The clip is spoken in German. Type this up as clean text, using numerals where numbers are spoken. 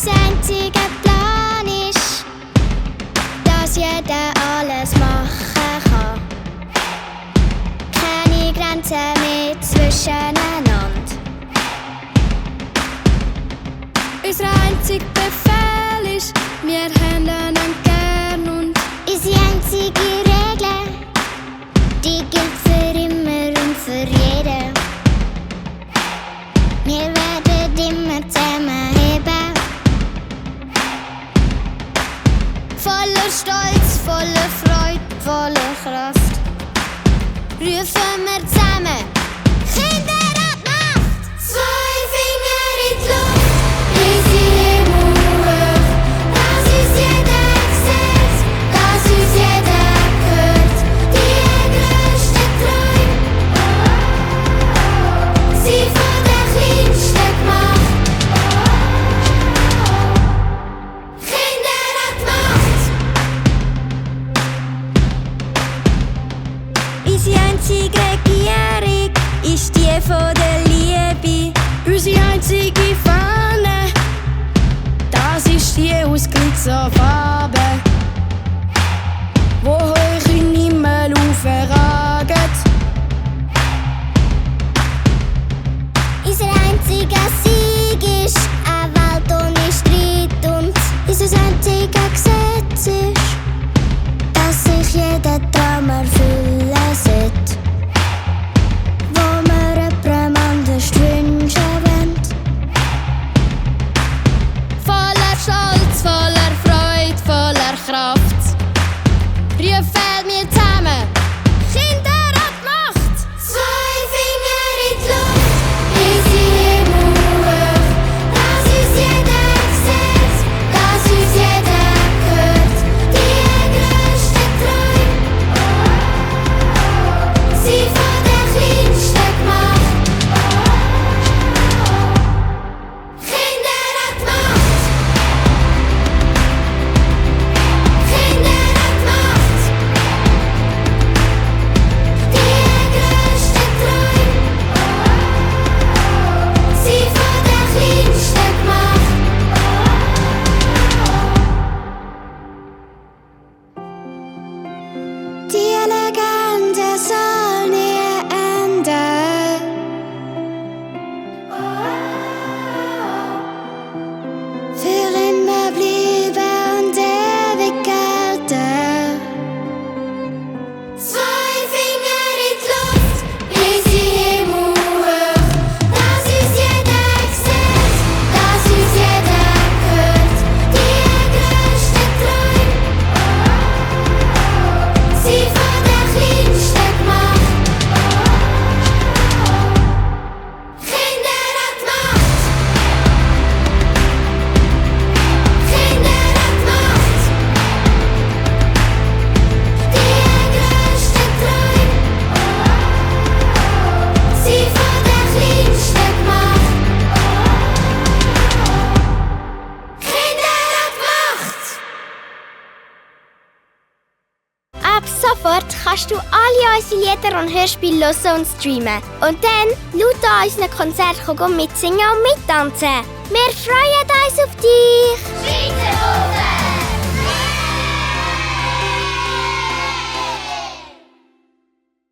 Unser einziger Plan ist, dass jeder alles machen kann. Keine Grenzen mehr zwischeneinander. Unser einziger Befehl ist, wir handeln gern und unsere einzige Regel, die gilt für immer und für jeden. Wir werden immer zusammenheben. Voller Stolz, voller Freude, voller Kraft. Rufen wir zusammen: Kinder an die Macht! 2 Finger in die Luft, bis sie Himmel hoch. Dass uns jeder sieht, dass uns jeder hört. Die grössten Träume, sie von der kleinsten gemacht. Kinder an die Macht! unsere einzige Regierung ist die von der Liebe. Unsere einzige Fahne, das ist die aus Glitzerfarben, wo hoch in den Himmel aufragen. Unser einziger Sieg ist eine Welt ohne Streit und unser einziger Gesetz ist, dass sich jeder Traum erfüllen sollte, wo wir jemandem anders wünschen wollen. Voller Stolz, voller Freude, voller Kraft. Rufen wir zusammen: Kinder an die Macht! 2 Finger in die Luft, bis sie Himmel hoch. Dass uns jeder sieht, dass uns jeder hört. Die grössten Träume, sie von der kleinsten gemacht. Kinder an die Macht! Kinder an die Macht! Die grössten Träume, sie von der kleinsten gemacht. Die Legende soll nie enden. Für immer bleiben und ewig gelten. 2 Finger in die Luft, bis sie Himmel hoch. Dass uns jeder sieht, dass uns jeder hört. Die grössten Träume, sie von der kleinsten gemacht. Kinder an die Macht! Kinder an die Macht! Die grössten Träume, sie von der kleinsten gemacht. Kinder an die Macht! Ab sofort kannst du alle unsere Lieder und Hörspiele hören und streamen. Und dann laut an unseren Konzerten mitsingen und mittanzen. Wir freuen uns auf dich!